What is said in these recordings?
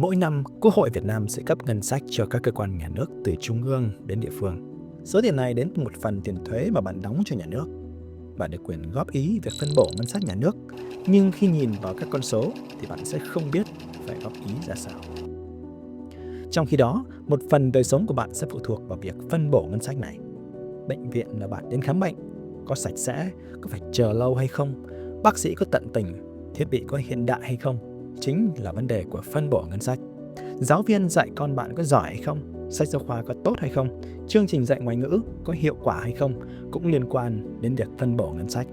Mỗi năm, Quốc hội Việt Nam sẽ cấp ngân sách cho các cơ quan nhà nước từ trung ương đến địa phương. Số tiền này đến từ một phần tiền thuế mà bạn đóng cho nhà nước. Bạn được quyền góp ý việc phân bổ ngân sách nhà nước, nhưng khi nhìn vào các con số thì bạn sẽ không biết phải góp ý ra sao. Trong khi đó, một phần đời sống của bạn sẽ phụ thuộc vào việc phân bổ ngân sách này. Bệnh viện mà bạn đến khám bệnh có sạch sẽ, có phải chờ lâu hay không, bác sĩ có tận tình, thiết bị có hiện đại hay không, chính là vấn đề của phân bổ ngân sách. Giáo viên dạy con bạn có giỏi hay không, sách giáo khoa có tốt hay không, chương trình dạy ngoại ngữ có hiệu quả hay không cũng liên quan đến việc phân bổ ngân sách.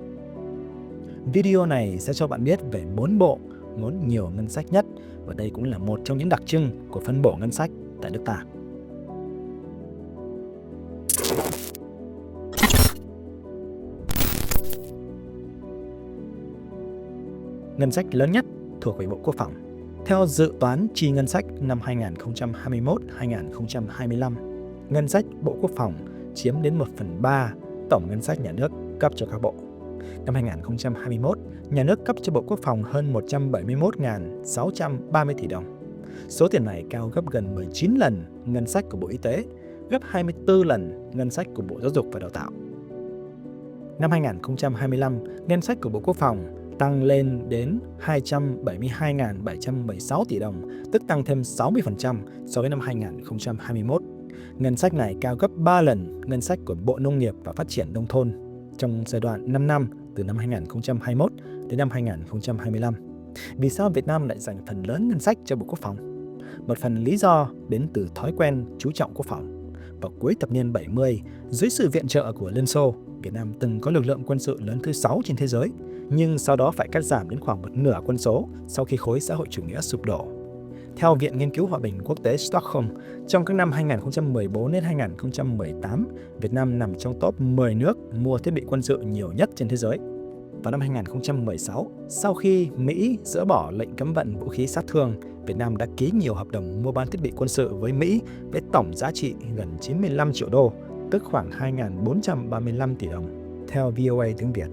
Video này sẽ cho bạn biết về 4 bộ ngốn nhiều ngân sách nhất, và đây cũng là một trong những đặc trưng của phân bổ ngân sách tại nước ta. Ngân sách lớn nhất thuộc về Bộ Quốc phòng. Theo dự toán chi ngân sách năm 2021-2025, ngân sách Bộ Quốc phòng chiếm đến 1/3 tổng ngân sách nhà nước cấp cho các bộ. Năm 2021, nhà nước cấp cho Bộ Quốc phòng hơn 171.630 tỷ đồng. Số tiền này cao gấp gần 19 lần ngân sách của Bộ Y tế, gấp 24 lần ngân sách của Bộ Giáo dục và Đào tạo. Năm 2025, ngân sách của Bộ Quốc phòng tăng lên đến 272.716 tỷ đồng, tức tăng thêm 60% so với năm 2021. Ngân sách này cao gấp 3 lần ngân sách của Bộ Nông nghiệp và Phát triển Nông thôn trong giai đoạn 5 năm từ năm 2021 đến năm 2025. Vì sao Việt Nam lại dành phần lớn ngân sách cho Bộ Quốc phòng? Một phần lý do đến từ thói quen chú trọng quốc phòng. Vào cuối thập niên 70, dưới sự viện trợ của Liên Xô, Việt Nam từng có lực lượng quân sự lớn thứ 6 trên thế giới, nhưng sau đó phải cắt giảm đến khoảng một nửa quân số sau khi khối xã hội chủ nghĩa sụp đổ. Theo Viện Nghiên cứu Hòa bình Quốc tế Stockholm, trong các năm 2014 đến 2018, Việt Nam nằm trong top 10 nước mua thiết bị quân sự nhiều nhất trên thế giới. Vào năm 2016, sau khi Mỹ dỡ bỏ lệnh cấm vận vũ khí sát thương, Việt Nam đã ký nhiều hợp đồng mua bán thiết bị quân sự với Mỹ với tổng giá trị gần 95 triệu đô, tức khoảng 2.435 tỷ đồng, theo VOA tiếng Việt.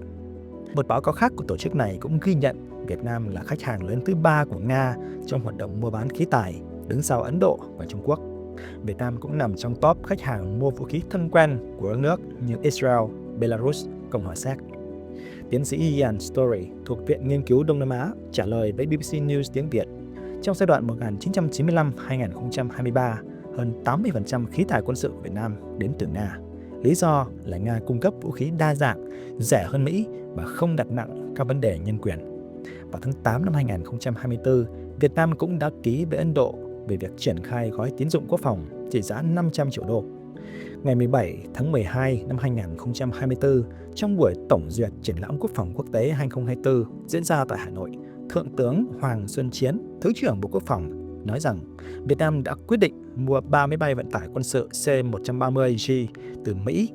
Một báo cáo khác của tổ chức này cũng ghi nhận Việt Nam là khách hàng lớn thứ 3 của Nga trong hoạt động mua bán khí tài, đứng sau Ấn Độ và Trung Quốc. Việt Nam cũng nằm trong top khách hàng mua vũ khí thân quen của các nước như Israel, Belarus, Cộng hòa Séc. Tiến sĩ Ian Story thuộc Viện Nghiên cứu Đông Nam Á trả lời với BBC News tiếng Việt, trong giai đoạn 1995-2023, hơn 80% khí tài quân sự của Việt Nam đến từ Nga. Lý do là Nga cung cấp vũ khí đa dạng, rẻ hơn Mỹ và không đặt nặng các vấn đề nhân quyền. Vào tháng 8 năm 2024, Việt Nam cũng đã ký với Ấn Độ về việc triển khai gói tín dụng quốc phòng trị giá 500 triệu đô. Ngày 17 tháng 12 năm 2024, trong buổi tổng duyệt triển lãm quốc phòng quốc tế 2024 diễn ra tại Hà Nội, Thượng tướng Hoàng Xuân Chiến, Thứ trưởng Bộ Quốc phòng, nói rằng Việt Nam đã quyết định mua 3 máy bay vận tải quân sự C-130J từ Mỹ.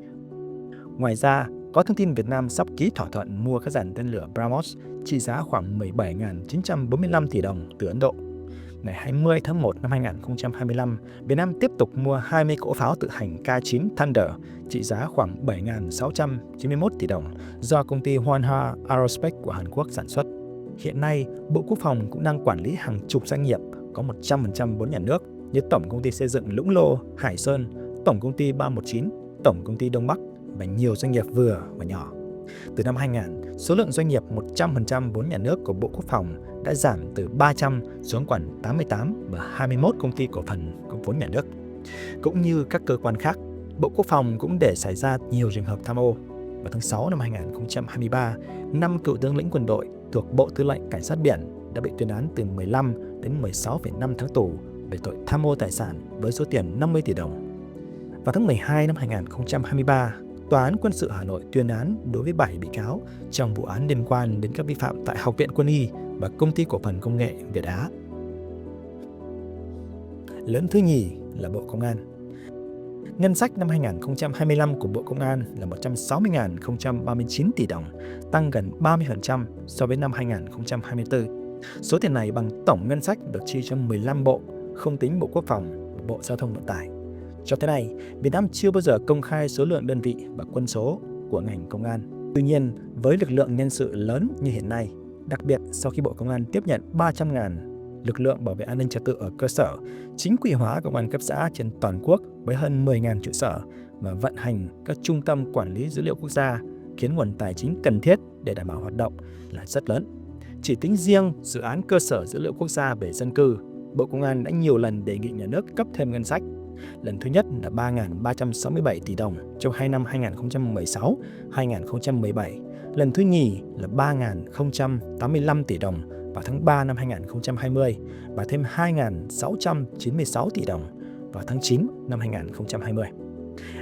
Ngoài ra, có thông tin Việt Nam sắp ký thỏa thuận mua các dàn tên lửa BrahMos trị giá khoảng 17.945 tỷ đồng từ Ấn Độ. Ngày 20 tháng 1 năm 2025, Việt Nam tiếp tục mua 20 cỗ pháo tự hành K9 Thunder trị giá khoảng 7.691 tỷ đồng do công ty Hwanghae Aerospace của Hàn Quốc sản xuất. Hiện nay, Bộ Quốc phòng cũng đang quản lý hàng chục doanh nghiệp có 100% vốn nhà nước như Tổng công ty xây dựng Lũng Lô, Hải Sơn, Tổng công ty 319, Tổng công ty Đông Bắc và nhiều doanh nghiệp vừa và nhỏ. Từ năm 2000, số lượng doanh nghiệp 100% vốn nhà nước của Bộ Quốc phòng đã giảm từ 300 xuống còn 88 và 21 công ty cổ phần có vốn nhà nước. Cũng như các cơ quan khác, Bộ Quốc phòng cũng để xảy ra nhiều trường hợp tham ô. Vào tháng 6 năm 2023, 5 cựu tướng lĩnh quân đội thuộc Bộ Tư lệnh Cảnh sát biển đã bị tuyên án từ 15 đến 16,5 tháng tù về tội tham ô tài sản với số tiền 50 tỷ đồng. Vào tháng 12 năm 2023, Tòa án Quân sự Hà Nội tuyên án đối với 7 bị cáo trong vụ án liên quan đến các vi phạm tại Học viện Quân y và Công ty Cổ phần Công nghệ Việt Á. Lớn thứ nhì là Bộ Công an. Ngân sách năm 2025 của Bộ Công an là 160.039 tỷ đồng, tăng gần 30% so với năm 2024. Số tiền này bằng tổng ngân sách được chi cho 15 bộ, không tính Bộ Quốc phòng và Bộ Giao thông Vận tải. Cho tới nay, Việt Nam chưa bao giờ công khai số lượng đơn vị và quân số của ngành công an. Tuy nhiên, với lực lượng nhân sự lớn như hiện nay, đặc biệt sau khi Bộ Công an tiếp nhận 300.000 lực lượng bảo vệ an ninh trật tự ở cơ sở, chính quy hóa công an cấp xã trên toàn quốc với hơn 10.000 trụ sở và vận hành các trung tâm quản lý dữ liệu quốc gia, khiến nguồn tài chính cần thiết để đảm bảo hoạt động là rất lớn. Chỉ tính riêng dự án cơ sở dữ liệu quốc gia về dân cư, Bộ Công an đã nhiều lần đề nghị nhà nước cấp thêm ngân sách. Lần thứ nhất là 3.367 tỷ đồng trong 2 năm 2016-2017. Lần thứ nhì là 3.085 tỷ đồng vào tháng 3 năm 2020 và thêm 2.696 tỷ đồng vào tháng 9 năm 2020.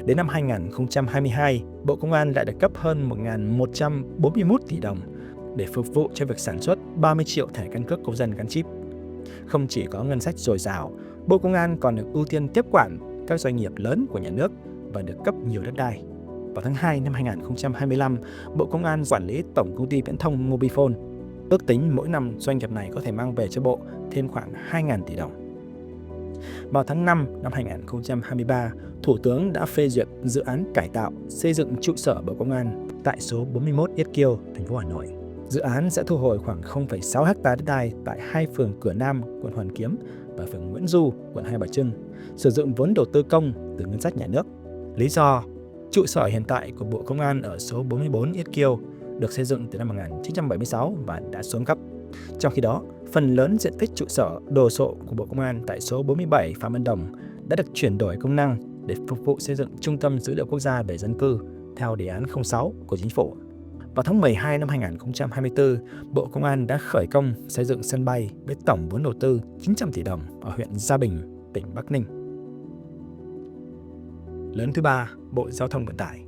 Đến năm 2022, Bộ Công an lại được cấp hơn 1.141 tỷ đồng để phục vụ cho việc sản xuất 30 triệu thẻ căn cước công dân gắn chip. Không chỉ có ngân sách dồi dào, Bộ Công an còn được ưu tiên tiếp quản các doanh nghiệp lớn của nhà nước và được cấp nhiều đất đai. Vào tháng 2 năm 2025, Bộ Công an quản lý tổng công ty viễn thông Mobifone. Ước tính mỗi năm doanh nghiệp này có thể mang về cho Bộ thêm khoảng 2.000 tỷ đồng. Vào tháng 5 năm 2023, Thủ tướng đã phê duyệt dự án cải tạo, xây dựng trụ sở Bộ Công an tại số 41 Yết Kiêu, thành phố Hà Nội. Dự án sẽ thu hồi khoảng 0,6 ha đất đai tại hai phường Cửa Nam, quận Hoàn Kiếm và phường Nguyễn Du, quận Hai Bà Trưng, sử dụng vốn đầu tư công từ ngân sách nhà nước. Lý do, trụ sở hiện tại của Bộ Công an ở số 44 Yết Kiêu được xây dựng từ năm 1976 và đã xuống cấp. Trong khi đó, phần lớn diện tích trụ sở đồ sộ của Bộ Công an tại số 47 Phạm Văn Đồng đã được chuyển đổi công năng để phục vụ xây dựng Trung tâm Dữ liệu Quốc gia về dân cư theo đề án 06 của Chính phủ. Vào tháng 12 năm 2024, Bộ Công an đã khởi công xây dựng sân bay với tổng vốn đầu tư 900 tỷ đồng ở huyện Gia Bình, tỉnh Bắc Ninh. Lớn thứ ba, Bộ Giao thông Vận tải.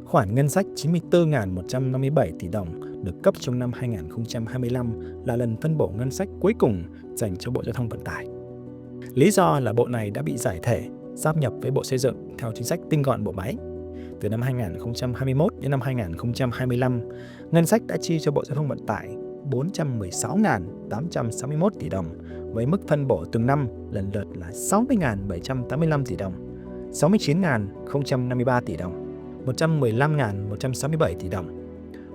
Khoản ngân sách 94.157 tỷ đồng được cấp trong năm 2025 là lần phân bổ ngân sách cuối cùng dành cho Bộ Giao thông Vận tải. Lý do là bộ này đã bị giải thể, sáp nhập với Bộ Xây dựng theo chính sách tinh gọn bộ máy. Từ năm 2021 đến năm 2025, ngân sách đã chi cho Bộ Giao thông Vận tải 416.861 tỷ đồng, với mức phân bổ từng năm lần lượt là 60.785 tỷ đồng, 69.053 tỷ đồng, 115.167 tỷ đồng,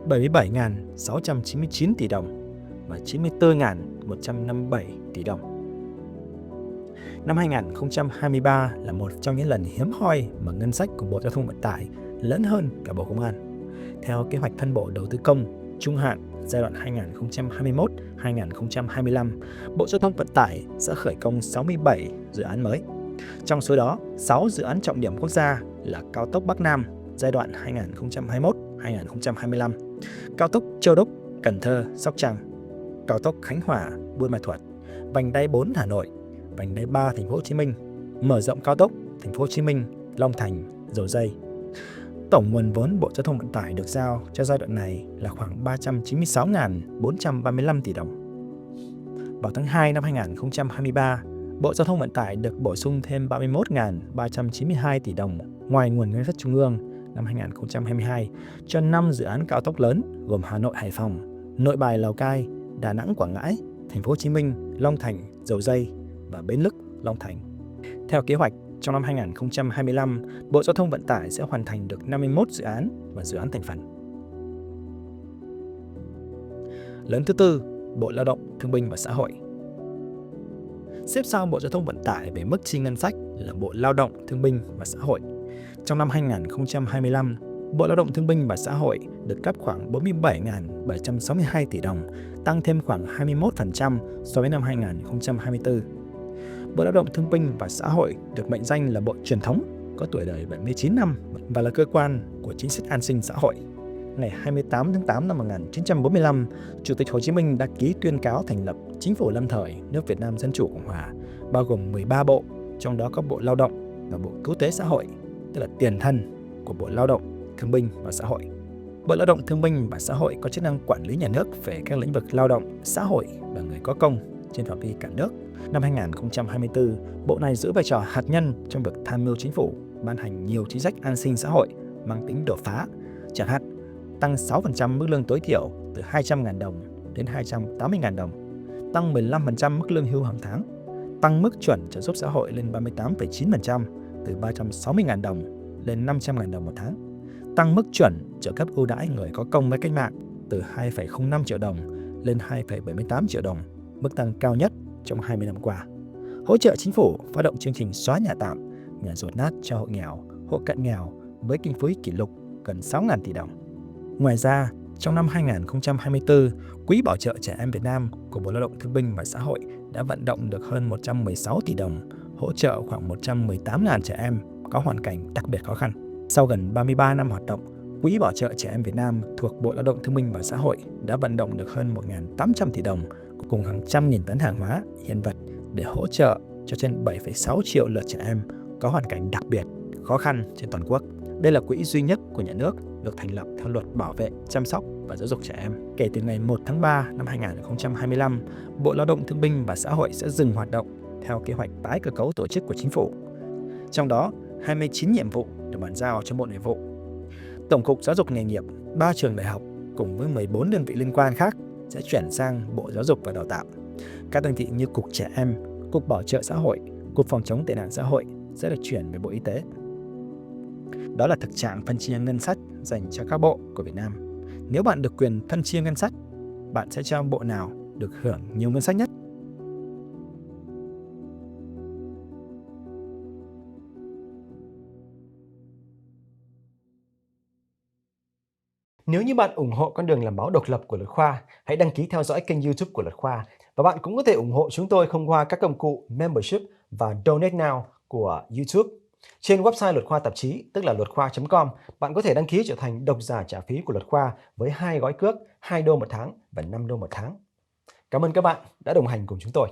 77.699 tỷ đồng và 94.157 tỷ đồng. Năm 2023 là một trong những lần hiếm hoi mà ngân sách của Bộ Giao thông Vận tải lớn hơn cả Bộ Công an. Theo kế hoạch phân bổ đầu tư công trung hạn giai đoạn 2021-2025, Bộ Giao thông Vận tải sẽ khởi công 67 dự án mới. Trong số đó, 6 dự án trọng điểm quốc gia là cao tốc Bắc Nam giai đoạn 2021-2025, cao tốc Châu Đốc, Cần Thơ, Sóc Trăng, cao tốc Khánh Hòa, Buôn Ma Thuột, vành đai 4 Hà Nội, vành đai 3 Thành phố Hồ Chí Minh, mở rộng cao tốc Thành phố Hồ Chí Minh, Long Thành, Dầu Giây. Tổng nguồn vốn Bộ Giao thông Vận tải được giao cho giai đoạn này là khoảng 396.435 tỷ đồng. Vào tháng 2 năm 2023, Bộ Giao thông Vận tải được bổ sung thêm 31.392 tỷ đồng ngoài nguồn ngân sách trung ương năm 2022 cho 5 dự án cao tốc lớn gồm Hà Nội Hải Phòng, Nội Bài Lào Cai, Đà Nẵng Quảng Ngãi, Thành phố Hồ Chí Minh, Long Thành, Dầu Giây và Bến Lức, Long Thành. Theo kế hoạch, trong năm 2025, Bộ Giao thông Vận tải sẽ hoàn thành được 51 dự án và dự án thành phần. Lớn thứ tư, Bộ Lao động, Thương binh và Xã hội. Xếp sau Bộ Giao thông Vận tải về mức chi ngân sách là Bộ Lao động, Thương binh và Xã hội. Trong năm 2025, Bộ Lao động Thương binh và Xã hội được cấp khoảng 47.762 tỷ đồng, tăng thêm khoảng 21% so với năm 2024. Bộ Lao động Thương binh và Xã hội được mệnh danh là Bộ Truyền thống, có tuổi đời 79 năm và là cơ quan của chính sách an sinh xã hội. Ngày 28 tháng 8 năm 1945, Chủ tịch Hồ Chí Minh đã ký tuyên cáo thành lập Chính phủ lâm thời nước Việt Nam Dân chủ Cộng hòa, bao gồm 13 bộ, trong đó có Bộ Lao động và Bộ Cứu tế Xã hội, tức là tiền thân của Bộ Lao động, Thương binh và Xã hội. Bộ Lao động, Thương binh và Xã hội có chức năng quản lý nhà nước về các lĩnh vực lao động, xã hội và người có công trên phạm vi cả nước. Năm 2024, Bộ này giữ vai trò hạt nhân trong việc tham mưu Chính phủ ban hành nhiều chính sách an sinh xã hội mang tính đột phá, chẳng hạn tăng 6% mức lương tối thiểu từ 200.000 đồng đến 280.000 đồng, tăng 15% mức lương hưu hàng tháng, tăng mức chuẩn trợ giúp xã hội lên 38,9% từ 360.000 đồng lên 500.000 đồng một tháng, tăng mức chuẩn trợ cấp ưu đãi người có công với cách mạng từ 2,05 triệu đồng lên 2,78 triệu đồng mức tăng cao nhất trong 20 năm qua. Hỗ trợ chính phủ phát động chương trình xóa nhà tạm, nhà dột nát cho hộ nghèo, hộ cận nghèo với kinh phí kỷ lục gần 6.000 tỷ đồng. Ngoài ra, trong năm 2024, Quỹ Bảo trợ Trẻ Em Việt Nam của Bộ Lao động Thương binh và Xã hội đã vận động được hơn 116 tỷ đồng, hỗ trợ khoảng 118.000 trẻ em có hoàn cảnh đặc biệt khó khăn. Sau gần 33 năm hoạt động, Quỹ Bảo trợ Trẻ Em Việt Nam thuộc Bộ Lao động Thương binh và Xã hội đã vận động được hơn 1.800 tỷ đồng cùng hàng trăm nghìn tấn hàng hóa, hiện vật để hỗ trợ cho trên 7,6 triệu lượt trẻ em có hoàn cảnh đặc biệt khó khăn trên toàn quốc. Đây là quỹ duy nhất của nhà nước được thành lập theo luật bảo vệ, chăm sóc và giáo dục trẻ em. Kể từ ngày 1 tháng 3 năm 2025, Bộ Lao động Thương binh và Xã hội sẽ dừng hoạt động theo kế hoạch tái cơ cấu tổ chức của chính phủ. Trong đó, 29 nhiệm vụ được bàn giao cho Bộ Nội vụ. Tổng cục Giáo dục nghề nghiệp, 3 trường đại học cùng với 14 đơn vị liên quan khác sẽ chuyển sang Bộ Giáo dục và Đào tạo. Các đơn vị như Cục Trẻ Em, Cục Bảo trợ Xã hội, Cục Phòng chống tệ nạn xã hội sẽ được chuyển về Bộ Y tế. Đó là thực trạng phân chia ngân sách dành cho các bộ của Việt Nam. Nếu bạn được quyền phân chia ngân sách, bạn sẽ cho bộ nào được hưởng nhiều ngân sách nhất? Nếu như bạn ủng hộ con đường làm báo độc lập của Luật Khoa, hãy đăng ký theo dõi kênh YouTube của Luật Khoa. Và bạn cũng có thể ủng hộ chúng tôi thông qua các công cụ Membership và Donate Now của YouTube. Trên website Luật Khoa tạp chí, tức là luatkhoi.com, bạn có thể đăng ký trở thành độc giả trả phí của Luật Khoa với 2 gói cước, $2 một tháng và $5 một tháng. Cảm ơn các bạn đã đồng hành cùng chúng tôi.